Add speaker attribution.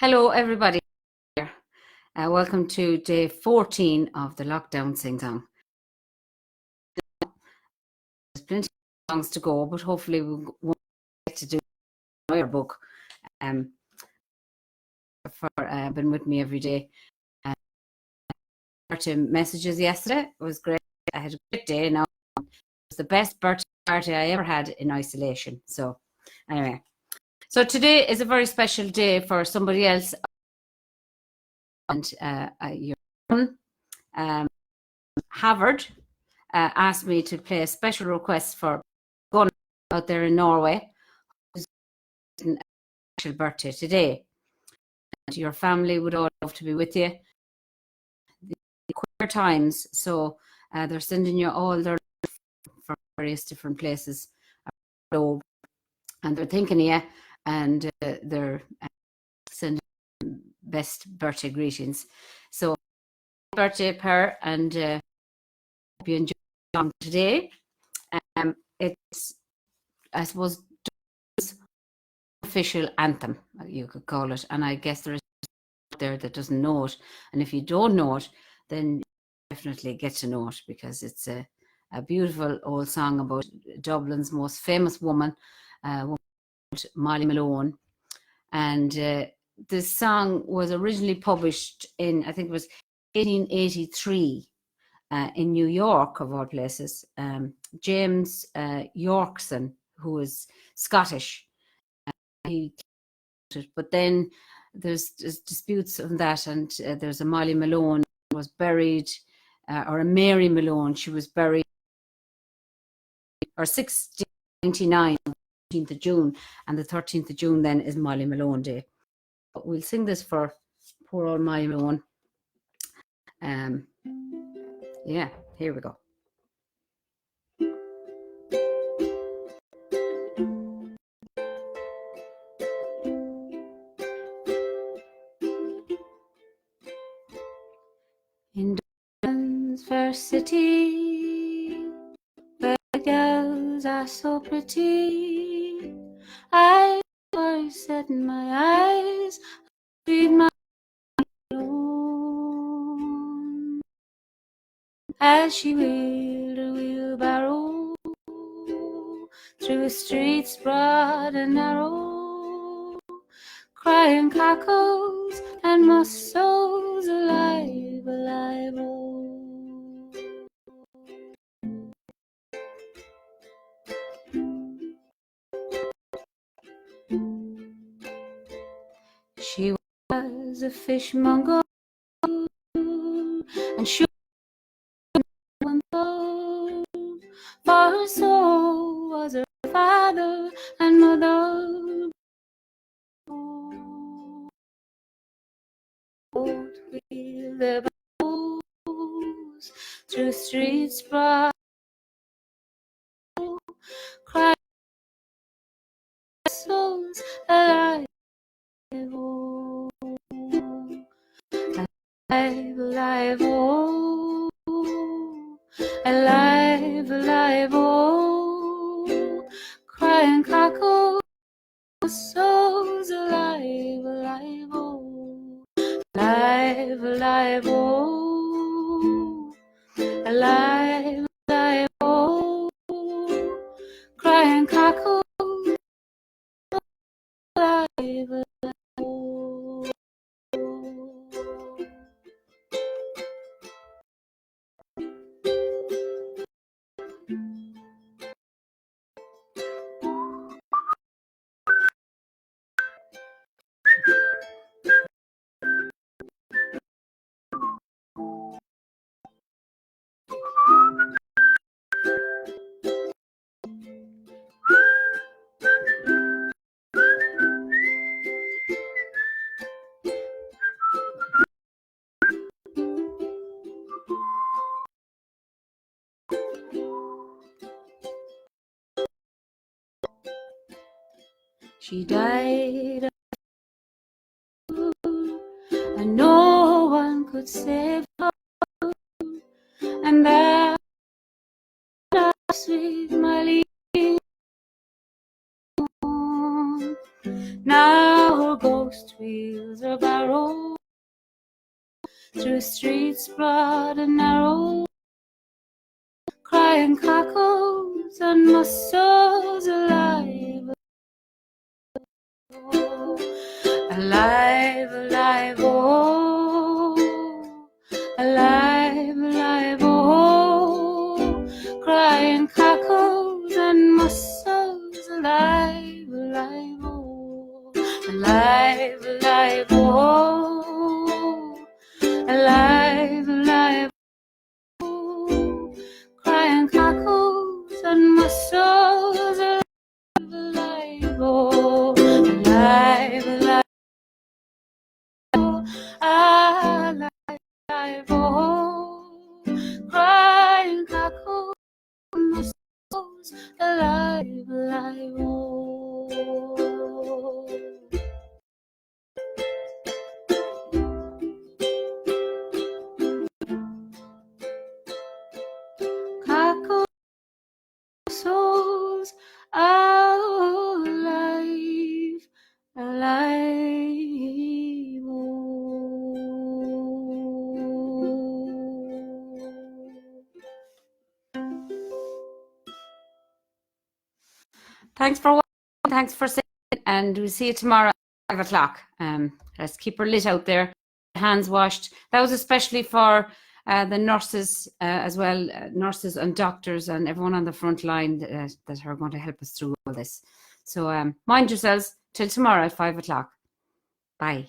Speaker 1: Hello, everybody. Welcome to day 14 of the lockdown sing-song. There's plenty of songs to go, but hopefully we won't get to do another book. For been with me every day. Birthday messages yesterday. It was great. I had a great day. Now it was the best birthday party I ever had in isolation. So anyway, so today is a very special day for somebody else. And your Havard asked me to play a special request for Gunnar out there in Norway, who's an actual birthday today. And your family would all love to be with you. The queer times, so they're sending you all their from various different places around the globe, and they're thinking of you, and they're sending best birthday greetings. So birthday pair, and hope you enjoy today. It's, I suppose, official anthem, you could call it, and I guess there is there that doesn't know it, and if you don't know it, then you definitely get to know it, because it's a beautiful old song about Dublin's most famous woman, Molly Malone. And this song was originally published in, I think it was 1883 in New York, of all places. James Yorkson, who was Scottish, but then there's disputes on that, and there's a Molly Malone was buried, or a Mary Malone, she was buried, or 1699, 13th of June, and the 13th of June then is Molly Malone Day. But we'll sing this for poor old Molly Malone. Yeah, here we go. In Dublin's fair city, where the girls are so pretty, I always set my eyes, read my own, as she wheeled a wheelbarrow through streets broad and narrow, crying cockles and mussels, alive, alive, oh. She was a fishmonger, and she went low, for so was her father and mother. Both wheel their bows through streets broad, crying souls, alive, oh, alive, alive, oh, alive, alive, oh, crying cockles, souls, alive, alive, oh, alive, alive, oh, alive, alive, oh, crying cockles, alive, alive, oh. She died, and no one could save her, and that sweet Molly. Now or ghost wheels or barrow, through streets broad and narrow, crying cockles and mussels alive, alive, alive, oh, alive, alive, oh, crying cockles and mussels alive, alive, oh, alive, alive, oh, alive, alive, oh, crying cockles and mussels alive, alive, oh, alive, alive, oh, alive, alive, oh, crying cockles and mussels alive, alive, oh. Cockles, souls alive, alive, oh. Thanks for watching, thanks for sitting, and we'll see you tomorrow at 5 o'clock. Let's keep her lit out there, hands washed. That was especially for the nurses as well, nurses and doctors and everyone on the front line that are going to help us through all this. So mind yourselves till tomorrow at 5 o'clock. Bye.